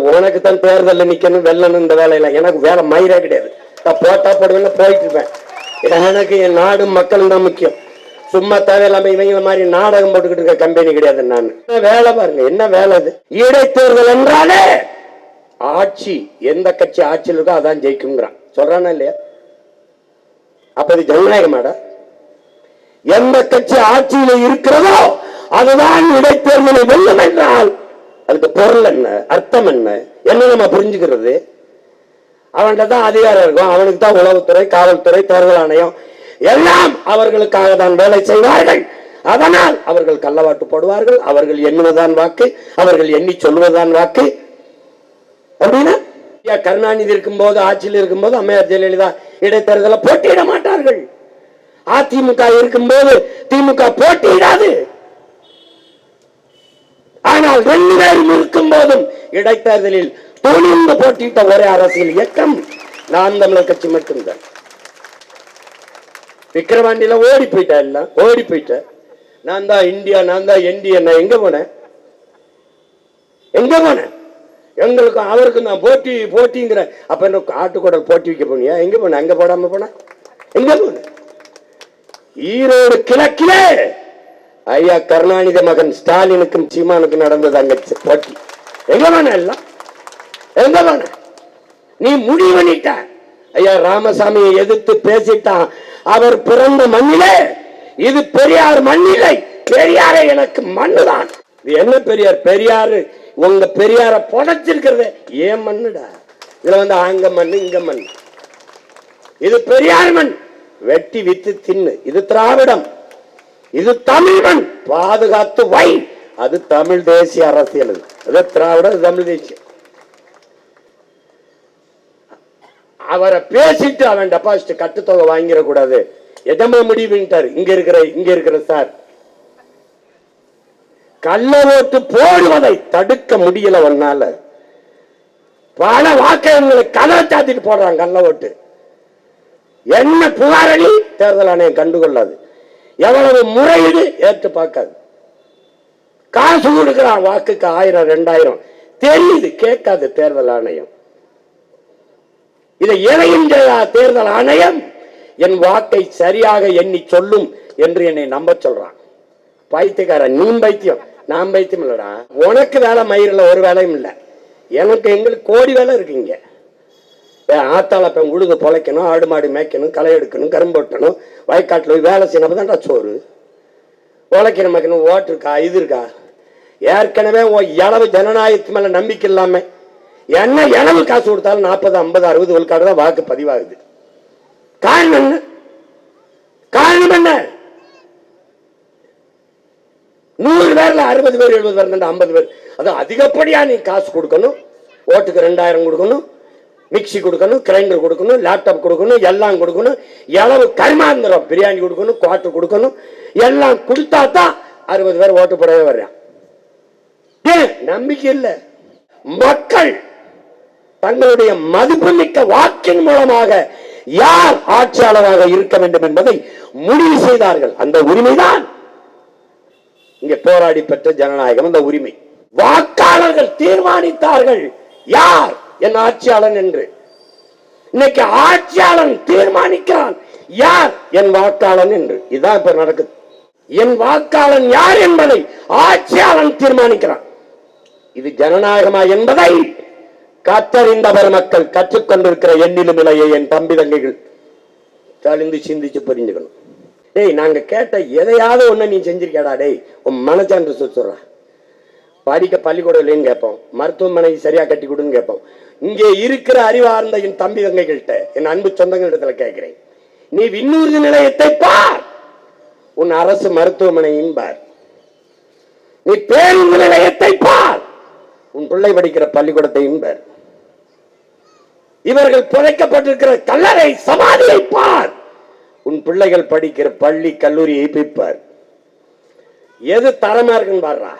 உனக்கு தான் தேர்தலில் நிக்கணும் வெல்லணும் இந்த வேலையில. எனக்கு வேலை மயிரே கிடையாது. நான் போட்டா போடுவேன் போயிட்டு இருப்பேன். எனக்கு என் நாடும் மக்களும் தான் முக்கியம். சும்மா தேவையில்லாம இவங்க மாதிரி நாடகம் போட்டுக்கிட்டு இருக்க கம்பெனி கிடையாது. நான் வேலை பாருங்க என்ன வேலை இது. இடைத்தேர்தல் என்றாலே ஆட்சி, எந்த கட்சி ஆட்சியில் இருக்கோ அதான் ஜெயிக்குங்கிறான். சொல்றானா இல்லையா? அப்ப இது ஜனநாயகமாடா? எந்த கட்சி ஆட்சியில் இருக்கிறதோ அதுதான் இடைத்தேர்தலை வெல்லும் என்றால் அதுக்கு பொருள் என்ன, அர்த்தம் என்ன, என்ன நம்ம புரிஞ்சுக்கிறது? அவன்கிட்ட தான் அதிகாரம் இருக்கும். அவனுக்கு தான் உளவுத்துறை, காவல்துறை, தேர்தல் ஆணையம் எல்லாம் அவர்களுக்காக தான் வேலை செய்வார்கள். அதனால் அவர்கள் கள்ளவாட்டு போடுவார்கள். அவர்கள் எண்ணுவதுதான் வாக்கு, அவர்கள் எண்ணி சொல்வதுதான் வாக்கு. அப்படின்னா கருணாநிதி இருக்கும்போது, ஆட்சியில் இருக்கும்போது அம்மையார் ஜெயலலிதா இடைத்தேர்தலை போட்டியிட மாட்டார்கள். அதிமுக இருக்கும்போது திமுக போட்டியிடாது. ஆனால் 2 பேரும் இருக்கும் போதும் இடைத்தேர்தலில் துணிந்து போட்டியிட்ட ஒரே அரசியல் இயக்கம் நாம் தமிழர் கட்சி மட்டும்தான். விக்கிரவாண்டியில ஓடி போயிட்டா, எல்லாம் ஓடி போயிட்ட. நான் தான் இந்தியா, நான் தான் என்டிஏ. நான் எங்க போனேன்? எங்க போனேன்? எங்களுக்கும் அவருக்கும் நான் போட்டி போட்டிங்கிற. அப்ப என்ன ஆட்டுக்குடல் போட்டி வைக்க போனியா? எங்க போன? அங்க போடாம போன? எங்க போன? ஈரோடு கிழக்கிலே ஐயா கருணாநிதி மகன் ஸ்டாலினுக்கும் சீமானுக்கும் நடந்தது அங்க போட்டி. எங்க போன? எல்லாம் எங்க போன? நீ முடிவு பண்ணிட்ட. ஐயா ராமசாமியை எதிர்த்து பேசிட்டான். அவர் பிறந்த மண்ணிலே இது பெரியார் மண்ணிலை. பெரியாரே எனக்கு மண்ணுதான். என்ன பெரியார்? பெரியாரு உங்க பெரியார புதைச்சிருக்கிறது ஏன் மண்ணுடா? இதுல வந்து அங்க மண்ணு இங்க மண்ணு. இது பெரியார் மண், வெட்டி வித்து தின்னு. இது திராவிடம், இது தமிழ் மண், பாதுகாத்து வை. அது தமிழ் தேசிய அரசியல். அது திராவிடம், தமிழ் தேசியம். அவரை பேசிட்டு அவன் டெபாசிட் கட்டுத்தொகை வாங்கிட கூடாது. எதமா முடிவுட்டார் இங்க இருக்கிற சார். கள்ள ஓட்டு போடுவதை தடுக்க முடியல. ஒன்னால பல வாக்குகளை கதை சாத்திட்டு போடுறாங்க. கள்ள ஓட்டு என்ன புகாரணி தேர்தல் ஆணையம் கண்டுகொள்ளாது. எவ்வளவு முறையீடு ஏற்று பார்க்காது. காசு கொடுக்கிறான் வாக்குக்கு 1000 2000 தெரியுது, கேட்காது தேர்தல் ஆணையம். இதை எதையும் தேர்தல் ஆணையம் என் வாக்கை சரியாக எண்ணி சொல்லும் என்று என்னை நம்ப சொல்றான். பைத்தியக்காரன், நீ பைத்தியம், நான் பைத்தியம் இல்லடா. உனக்கு வேலை மயிரில் ஒரு வேலையும் இல்லை. எனக்கு எங்களுக்கு கோடி வேலை இருக்குங்க. ஆத்தாள பெண் உழுது பொழைக்கணும், ஆடு மாடு மேய்க்கணும், களை எடுக்கணும், கரும்பு வெட்டணும், வயக்காட்டில் போய் வேலை செய்யணும். தான்டா சோறு. உழைக்கிற மக்கணும். ஓட்டு இருக்கா? இது இருக்கா? ஏற்கனவே இளவு ஜனநாயகத்து மேல நம்பிக்கை இல்லாம என்ன இளவு காசு கொடுத்தாலும் 40 50 60 விழுக்காடு தான் வாக்கு பதிவாகுது. காரணம் என்ன? காரணம் என்ன? 100 பேர்ல 60 பேர் 70 பேர் 50 பேர். அது அதிகப்படியா நீ காசு கொடுக்கணும். ஓட்டுக்கு 2000 கொடுக்கணும், மிக்சி கொடுக்கணும், கிரைண்டர் கொடுக்கணும், லேப்டாப் கொடுக்கணும், எல்லாம் கொடுக்கணும். எளவு கர்மாந்திரம் பிரியாணி கொடுக்கணும், குவாட்டர் கொடுக்கணும். எல்லாம் கொடுத்தா தான் 60 பேர் ஓட்டு போடவே வர்றான். நம்பிக்கை இல்லை. மக்கள் தங்களுடைய மதிப்புமிக்க வாக்கின் மூலமாக யார் ஆட்சியாளராக இருக்க வேண்டும் என்பதை முடிவு செய்தார்கள். அந்த உரிமைதான் இங்கே போராடி பெற்ற ஜனநாயகம். அந்த உரிமை வாக்காளர்கள் தீர்மானித்தார்கள் யார் என் ஆட்சியாளன் என்று. இன்னைக்கு ஆட்சியாளன் தீர்மானிக்கிறான் யார் என் வாக்காளன் என்று. இதான் இப்ப நடக்குது. என் வாக்காளன் யார் என்பதை ஆட்சியாளன் தீர்மானிக்கிறான். இது ஜனநாயகமா என்பதை கத்தறிந்தவர் மக்கள் கற்றுக்கொண்டிருக்கிற எண்ணிலும் இலையை என் தம்பி தங்கைகள் தெளிந்து சிந்திச்சு புரிஞ்சுக்கணும். டேய், நாங்க கேட்ட எதையாவது ஒண்ணு நீ செஞ்சிருக்கடா? டேய், உன் மனச்சான்று சொல்ற. படிக்க பள்ளிக்கூடம் இல்லைன்னு கேட்போம், மருத்துவமனை சரியா கட்டி கொடுன்னு கேட்போம். இங்கே இருக்கிற அறிவார்ந்த என் தம்பி தங்கைகள்கிட்ட, என் அன்பு சொந்தங்களிடத்துல கேட்கிறேன், நீ விண்ணூர்தி நிலையத்தை பார், உன் அரசு மருத்துவமனையின் பார். நீ பேருந்து நிலையத்தை பார், உன் பிள்ளை படிக்கிற பள்ளிக்கூடத்தையும் பார். இவர்கள் புதைக்கப்பட்டிருக்கிற கல்லறை சமாதியை பார், உன் பிள்ளைகள் படிக்கிற பள்ளி கல்லூரியை பார். எது தரமா இருக்குன்னு பாடுறா.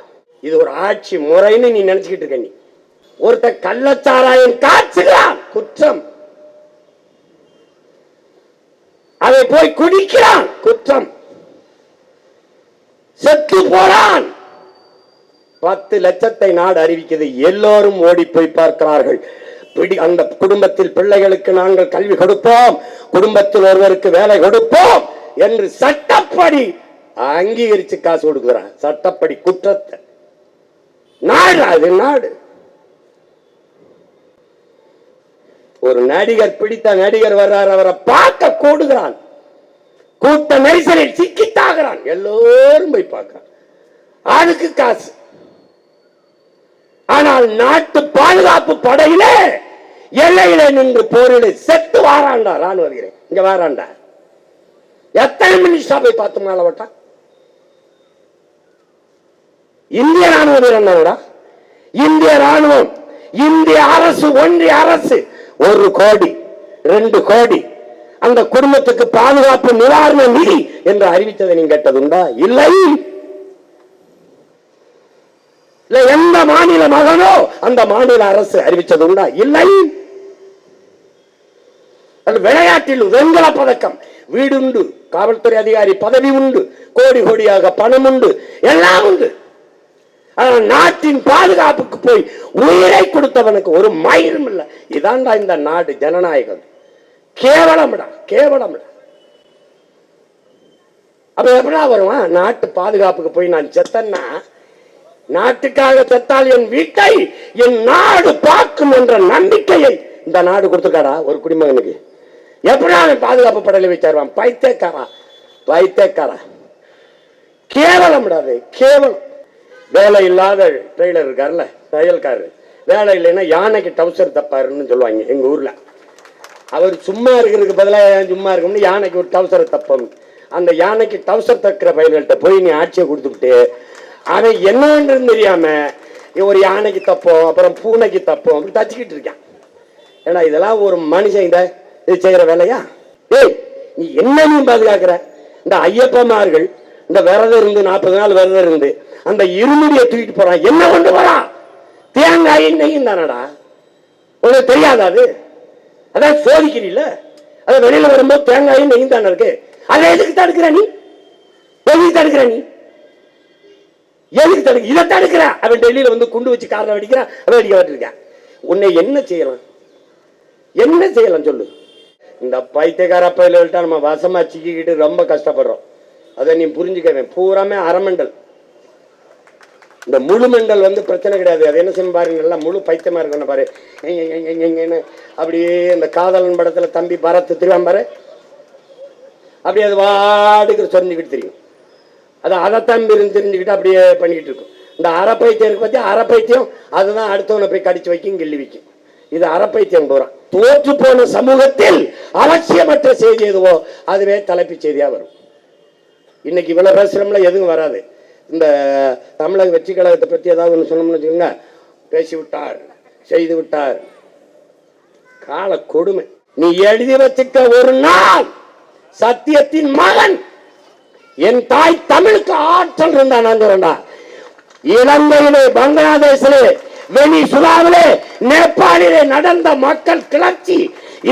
இது ஒரு ஆட்சி முறைன்னு நீ நினைச்சுக்கிட்டு இருக்க. நீ ஒருத்த கள்ளச்சாராயம் காய்ச்சுகிறான், குற்றம். அதை போய் குடிக்கிறான், குற்றம். செத்து போறான், 10 லட்சத்தை நாடு அறிவிக்கிறது. எல்லோரும் ஓடி போய் பார்க்கிறார்கள். அந்த குடும்பத்தில் பிள்ளைகளுக்கு நாங்கள் கல்வி கொடுப்போம், குடும்பத்தில் ஒருவருக்கு வேலை கொடுப்போம் என்று சட்டப்படி அங்கீகரிச்சு காசு கொடுக்கிறான். சட்டப்படி குற்றத்தை நாடு, அது நாடு. ஒரு நடிகர், பிடித்த நடிகர் வர்றார், அவரை பார்க்க கூடுகிறான், கூட்ட நெரிசலில் சிக்கித்தாகிறான், எல்லோரும் போய் பார்க்கிறான், அதுக்கு காசு. ஆனால் நாட்டு பாதுகாப்பு படையிலே எல்லையில நின்று போரிடு செத்து வாராண்டா ராணுவ வீரன், இங்க வாராண்டா. எத்தனை மினிஸ்டா போய் பார்த்து மாலை வட்டா? இந்திய ராணுவ வீரன், இந்திய ராணுவம், இந்திய அரசு, ஒன்றிய அரசு 1 கோடி 2 கோடி அந்த குடும்பத்துக்கு பாதுகாப்பு நிவாரண நிதி என்று அறிவித்ததை நீங்க கேட்டதுண்டா? இல்லை. எந்த மாநில மகனோ அந்த மாநில அரசு அறிவித்தது உண்டா? இல்லை. விளையாட்டில் வெண்கல பதக்கம், வீடு உண்டு, காவல்துறை அதிகாரி பதவி உண்டு, கோடி கோடியாக பணம் உண்டு, எல்லாம் உண்டு. நாட்டின் பாதுகாப்புக்கு போய் உயிரை கொடுத்தவனுக்கு ஒரு மயிரும் இல்லை. இதான்டா இந்த நாடு, ஜனநாயகம். கேவலம்டா, கேவலம்டா. அப்ப எப்படா வருவான்? நாட்டு பாதுகாப்புக்கு போய் நான் செத்தன்னா, நாட்டுக்காக செத்தால் என் வீட்டை என் நாடு பார்க்கும் என்ற நம்பிக்கையை இந்த நாடு கொடுத்துருக்காடா ஒரு குடிமகனுக்கு. எப்படா அவன் பாதுகாப்பு படையில வச்சிருவான்? பைத்தியக்காரா, பைத்தியக்காரா. கேவலம், கேவலம். வேலை இல்லாத ட்ரெய்லர் இருக்காருல்ல, தையல்காரர், வேலை இல்லைன்னா யானைக்கு டவுசர் தப்பாருன்னு சொல்லுவாங்க எங்க ஊர்ல. அவர் சும்மா இருக்கிறதுக்கு பதிலாக சும்மா இருக்கணும்னு யானைக்கு ஒரு டவுசரை தப்பணும். அந்த யானைக்கு டவுசர் தக்கிற பயிர்கள்ட்ட போய் நீ ஆட்சியை கொடுத்துக்கிட்டு அவன் என்னன்னு தெரியாம ஒரு யானைக்கு தப்போம், அப்புறம் பூனைக்கு தப்போம், அப்படி தச்சுக்கிட்டு இருக்கான். ஏன்னா இதெல்லாம் ஒரு மனுஷன் இது செய்யற வேலையா? ஏய், நீ என்ன பாதுகாக்கிற? இந்த ஐயப்பமார்கள் இந்த விரதம் இருந்து 40 நாள் விரதம் இருந்து அந்த இருமுடியை தூக்கிட்டு போறான். என்ன கொண்டு போறான்? தேங்காய் நெய்யும் தானடா. உனக்கு தெரியாதா அது? அதான் சோதிக்கிறீல்ல, அதை வெளியில வரும்போது தேங்காயும் நெய்யும் தானே இருக்கு. அதை எதுக்கு தடுக்கிற நீ? எதுக்கு தடுக்கிற நீ? எதுக்கு தடுக்க? இதை தடுக்கிற. அவன் டெல்லியில வந்து குண்டு வச்சு காரில் வெடிக்கிறான், அவன் வெடிக்க விட்டுருக்கான். உன்னை என்ன செய்யலாம்? என்ன செய்யலாம் சொல்லு? இந்த பைத்தியக்கார பயில நம்ம வசமா சிக்கிக்கிட்டு ரொம்ப கஷ்டப்படுறோம். அதை நீ புரிஞ்சுக்க. பூராமே அரைமண்டல். இந்த முழு மண்டல் வந்து பிரச்சனை கிடையாது. அது என்ன செய்ய பாருங்க, நல்லா முழு பைத்தியமா இருக்கணும் பாரு. அப்படியே இந்த காதலன் படத்துல தம்பி பரத்து திருவான் பாரு, அப்படியே அது வாடுக்கு சொரிஞ்சுக்கிட்டு தெரியும். அது அதைத்தான் தெரிஞ்சுக்கிட்டு அப்படியே பண்ணிக்கிட்டு இருக்கும். இந்த அரைப்பைத்தியம் இருக்கு பத்தி, அரைப்பைத்தியம் அதுதான் அடுத்தவனை போய் கடிச்சு வைக்கும், கிள்ளி வைக்கும். இது அரைப்பைத்தியம் போறான். தோற்று போன சமூகத்தில் அவசியமற்ற செய்தி எதுவோ அதுவே தலைப்பு செய்தியா வரும். இன்னைக்கு இவ்வளவு பேசுறோம்ல, எதுவும் வராது. இந்த தமிழக வெற்றி கழகத்தை பற்றி ஏதாவது ஒன்று சொன்னோம்னு வச்சுக்கோங்க, பேசிவிட்டார், செய்து விட்டார். கால கொடுமை. நீ எழுதி வச்சுக்க ஒரு நாள் சத்தியத்தின் மகன், என் தாய் தமிழுக்கு ஆற்றல் இருந்தா, இலங்கையிலே, பங்களாதேஷிலே, வெனிசுலாவிலே, நேபாளிலே நடந்த மக்கள் கிளர்ச்சி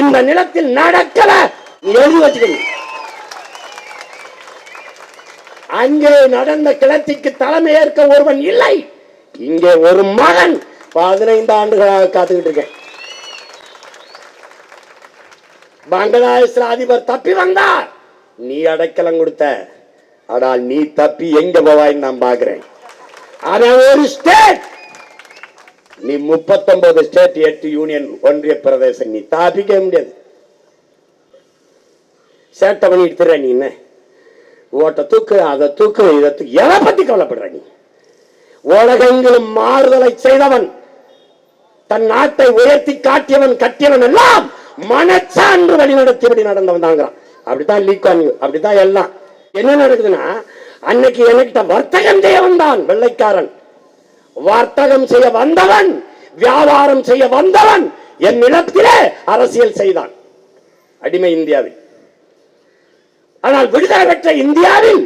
இந்த நிலத்தில் நடக்கல. நீ எழுதி வச்சுக்கணும். அங்கே நடந்த கிளர்ச்சிக்கு தலைமை ஏற்க ஒருவன் இல்லை. இங்கே ஒரு மகன் 15 ஆண்டுகளாக காத்துக்கிட்டு இருக்கேன். பங்களாதேஷ் அதிபர் தப்பி வந்தார், நீ அடைக்கலம் கொடுத்த. ஆனால் நீ தப்பி எங்க போவாய் நான் பாக்குறேன். அவன் ஒரு ஸ்டேட், நீ 39 ஸ்டேட், 8 யூனியன் ஒன்றிய பிரதேசம். நீ தாப்பிக்க முடியாது. சேட்டை பண்ணிட்டு திர. நீ என்ன ஓட்ட தூக்கு, அதை தூக்கு, இதை தூக்கு, எதை பத்தி கவலைப்படுற நீ? உலகெங்கிலும் மாறுதலை செய்தவன், தன் நாட்டை உயர்த்தி காட்டியவன், கட்டியவன் எல்லாம் மனச்சான்று வழிநடத்தியபடி நடந்தவன் தாங்கிறான். அப்படித்தான் லீக், அப்படித்தான் எல்லாம். என்ன நடக்குதுன்னா, அன்னைக்கு என்கிட்ட வர்த்தகம் செய்ய வந்தான் வெள்ளைக்காரன். வர்த்தகம் செய்ய வந்தவன், வியாபாரம் செய்ய வந்தவன் என் நிலத்திலே அரசியல் செய்தான். அடிமை இந்தியாவில். ஆனால் விடுதலை பெற்ற இந்தியாவில்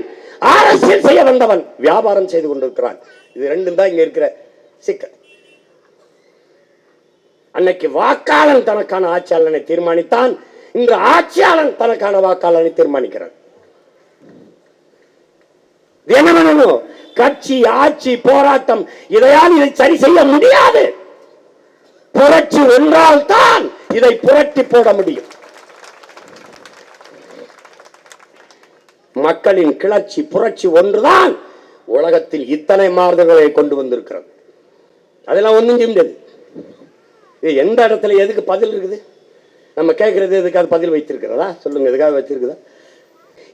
அரசியல் செய்ய வந்தவன் வியாபாரம் செய்து கொண்டிருக்கிறான். இது ரெண்டும் தான் இங்க இருக்கிற சிக்கல். அன்னைக்கு வாக்காளன் தனக்கான ஆட்சியாளனை தீர்மானித்தான், இன்று ஆட்சியாளன் தனக்கான வாக்காளனை தீர்மானிக்கிறான். என்ன பண்ணணும்? கட்சி, ஆட்சி, போராட்டம் இதையால் இதை சரி செய்ய முடியாது. புரட்சி ஒன்றால் தான் இதை புரட்டி போட முடியும். மக்களின் கிளர்ச்சி, புரட்சி ஒன்றுதான் உலகத்தில் இத்தனை மாறுதல்களை கொண்டு வந்திருக்கிறது. அதெல்லாம் ஒண்ணும் செய்ய முடியாது. எந்த இடத்துல எதுக்கு பதில் இருக்குது? நம்ம கேட்கறது எதுக்காக பதில் வைத்திருக்கிறதா? சொல்லுங்க, எதுக்காக வச்சிருக்குதா?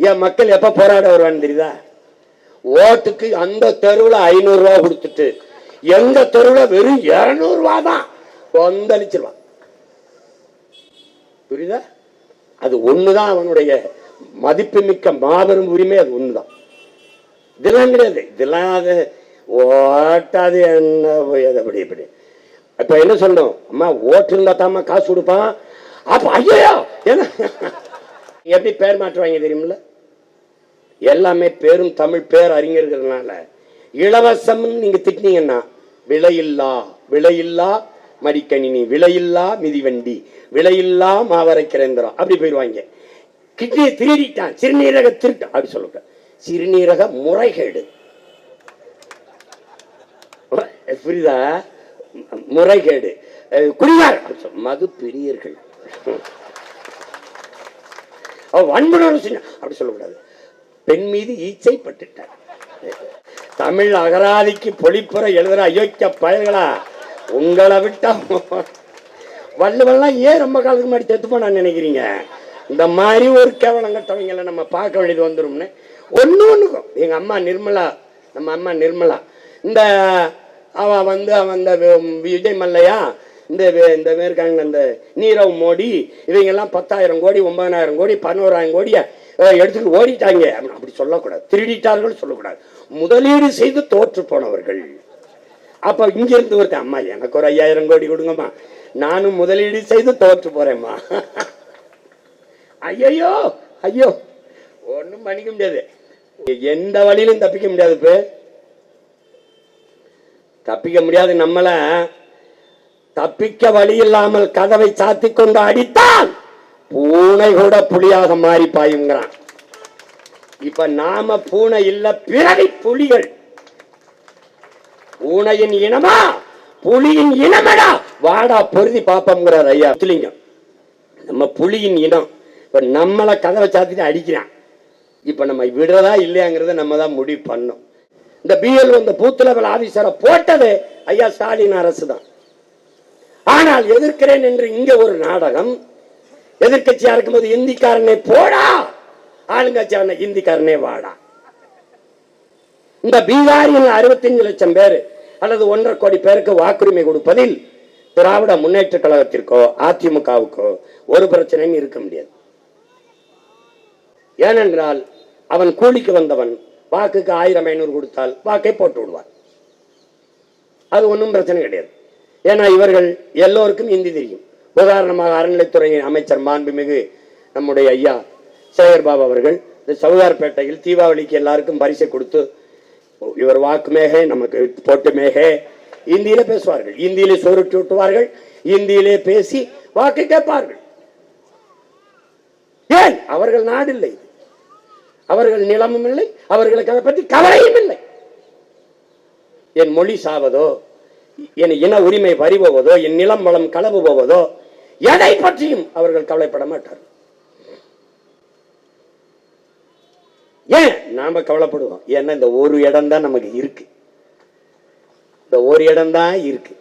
ஏன் மக்கள் எப்ப போராட வருவான்னு தெரியுதா? ஓட்டுக்கு அந்த தெருவில் 500 ரூபாய் கொடுத்துட்டு எங்க தெருவில் வெறும் 200 ரூபாய் தான் கொந்தளிச்சிருவான். புரியுதா? அது ஒண்ணுதான் அவனுடைய மதிப்புமிக்க மாபெரும் உரிமை. அது ஒண்ணுதான். இதெல்லாம் கிடையாது. இதெல்லாம் அது ஓட்டாது என்ன அப்படி இப்படி. இப்ப என்ன சொல்லணும்? அம்மா ஓட்டு இருந்தா தாம்மா காசு கொடுப்பான். அப்ப ஐயோ என்ன எப்படி பேர் மாற்றுவாங்க தெரியுமில்ல? எல்லாமே பேரும் தமிழ் பேர் அறிஞர்கள்னால இலவசம் நீங்க திட்டினீங்கன்னா விலையில்லா மடிக்கணினி, விலையில்லா மிதிவண்டி, விலையில்லா மாவரைக்கிறேந்திரம் அப்படி போயிடுவாங்க. கிட்னியை திருடிட்டான், சிறுநீரக திருட்டு அப்படி சொல்லுங்க. சிறுநீரக முறைகேடு, புரியுதா? முறைகேடு, குடிகார, மது பிரியர்கள், வன்புணர்வு அப்படி சொல்லக்கூடாது. பெண் மீது ஈச்சை பட்டுட்டார். தமிழ் அகராதிக்கு பொழிப்புற எழுதுற அயோக்கிய பயல்களா, உங்களை விட்டா வள்ளுவெல்லாம் ஏன் ரொம்ப காலத்துக்கு முன்னாடி செத்து போனான்னு நினைக்கிறீங்க? இந்த மாதிரி ஒரு கேவலங்கட்டவங்களை நம்ம பார்க்க வேண்டியது வந்துரும்னு ஒன்றுக்கும். எங்க அம்மா நிர்மலா, நம்ம அம்மா நிர்மலா, இந்த அவன் இந்த விஜய் மல்லையா, இந்த இருக்காங்க, இந்த நீரவ் மோடி, இவங்க எல்லாம் 10,000 கோடி 9,000 கோடி 11,000 கோடிய எடுத்துட்டு ஓடிட்டாங்க அப்படி சொல்லக்கூடாது. திருடிட்டார்கள் சொல்லக்கூடாது. முதலீடு செய்து தோற்று போனவர்கள். அப்ப இங்க இருந்து ஒருத்தன், அம்மா எனக்கு ஒரு 5,000 கோடி கொடுங்கம்மா, நானும் முதலீடு செய்து தோற்று போறேம்மா. ஐயோ ஐயோ, ஒன்னும் பண்ணிக்க முடியாது. எந்த வழியிலும் தப்பிக்க முடியாது. இப்ப தப்பிக்க முடியாது. நம்மள தப்பிக்க வழி இல்லாமல் கதவை சாத்தி கொண்டு அடித்தால் பூனை கூட புலியாக மாறி பாயுங்கிறான். இப்ப நாம பூனை இல்ல, பிறவி புலிகள். பூனையின் இனமா புலியின் இனமடா, வாடா பொருதி பாப்போம்ங்கிறார் ஐயா முத்துலிங்கம். நம்ம புலியின் இனம். இப்ப நம்மள கதவை சாத்திட்டு அடிக்கிறான். இப்ப நம்ம விடுறதா இல்லையாங்கிறத நம்ம தான் முடிவு பண்ணோம். இந்த பிஎல் இந்த பூத் லெவல் ஆபீசரை போட்டது ஐயா ஸ்டாலின் அரசு தான். ஆனால் எதிர்க்கிறேன் என்று இங்க ஒரு நாடகம். எதிர்கட்சியா இருக்கும்போது இந்திக்காரனே போடா, ஆளுங்கட்சியான இந்திக்காரனே வாடா. இந்த பீகாரில் 65 லட்சம் பேர் அல்லது 1.5 கோடி பேருக்கு வாக்குரிமை கொடுப்பதில் திராவிட முன்னேற்ற கழகத்திற்கோ அதிமுகவுக்கோ ஒரு பிரச்சனையும் இருக்க முடியாது. ஏனென்றால் அவன் கூலிக்கு வந்தவன் வாக்குக்கு 1000-500 கொடுத்தால் வாக்கை போட்டு விடுவார். அது ஒன்றும் பிரச்சனை கிடையாது. ஏன்னா இவர்கள் எல்லோருக்கும் இந்தி தெரியும். உதாரணமாக அறநிலைத்துறை அமைச்சர் மாண்புமிகு நம்முடைய ஐயா சேகர்பாபு அவர்கள் இந்த சவுகார்பேட்டையில் தீபாவளிக்கு எல்லாருக்கும் பரிசை கொடுத்து, இவர் வாக்கு மேகே நமக்கு போட்டு மேகே, இந்தியில பேசுவார்கள், இந்தியிலே சோறுட்டி விட்டுவார்கள், இந்தியிலே பேசி வாக்கு கேட்பார்கள். ஏன்? அவர்கள் நாடு இல்லை, அவர்கள் நிலமும் இல்லை, அவர்களுக்கு அதை பற்றி கவலையும் இல்லை. என் மொழி சாவதோ, என் இன உரிமை பறிபோவதோ, என் நிலம் வளம் களவு போவதோ, எதை பற்றியும் அவர்கள் கவலைப்பட மாட்டார்கள். ஏன் நாம கவலைப்படுவோம்? ஏன்னா இந்த ஒரு இடம் தான் நமக்கு இருக்கு. இந்த ஒரு இடம் தான் இருக்கு.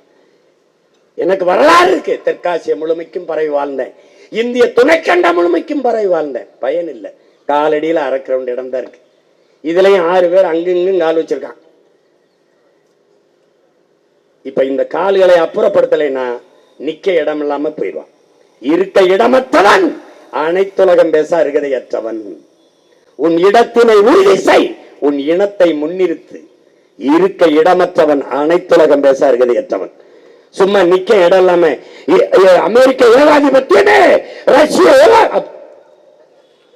எனக்கு வரலாறு இருக்கு. தெற்காசிய முழுமைக்கும் பரவி வாழ்ந்தேன், இந்திய துணைக்கண்ட முழுமைக்கும் பரவி வாழ்ந்தேன். பயன் இல்லை. காலடியில் அரைக்கிற இடம் தான் இருக்கு. இதுலயும் 6 பேர் அங்கிங்கும் கால் வச்சிருக்கான். இப்ப இந்த கால்களை அப்புறப்படுத்தலைன்னா நிக்க இடம் இல்லாம போயிடுவான். இருக்க இடமற்றவன் அனைத்துலகம் பேச அருகதையற்றவன். உன் இடத்தினை உறுதி செய், உன் இனத்தை முன்னிறுத்து. இருக்க இடமற்றவன் அனைத்துலகம் பேச அருகதையற்றவன். சும்மா நிக்க இடம் இல்லாம அமெரிக்க ஏகாதிபத்தியமே, ரஷ்ய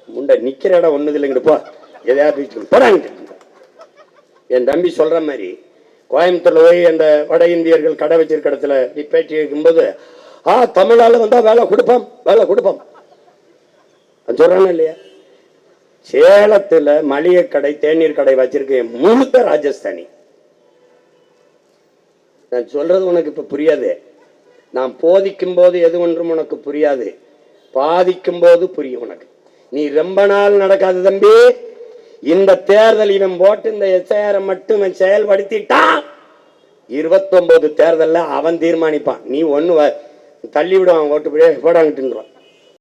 முண்ட நிக்கிற இடம் ஒண்ணுது இல்லைங்க. போ எதையாவது போறாங்க. என் தம்பி சொல்ற மாதிரி கோயம்புத்தூர்ல போய் அந்த வட இந்தியர்கள் கடை வச்சிருக்க இடத்துல நீ பேட்டி இருக்கும்போது, தமிழால வந்தா வேலை கொடுப்போம், வேலை கொடுப்போம் சொல்றானே இல்லையா? சேலத்துல மளிகை கடை தேநீர் கடை வச்சிருக்கேன் முழுக்க ராஜஸ்தானி. நான் சொல்றது உனக்கு இப்ப புரியாது. நான் போதிக்கும் போது எது ஒன்றும் உனக்கு புரியாது, பாதிக்கும் போது புரியும் உனக்கு. நீ ரொம்ப நாள் நடக்காது தம்பி. இந்த தேர்தல் இவன் போட்டு இந்த எஸ்ஐஆர் மட்டும் செயல்படுத்திட்டான், 29 தேர்தல்ல அவன் தீர்மானிப்பான். நீ ஒண்ணு தள்ளி விடுவான், ஓட்டு போடாங்கிட்டு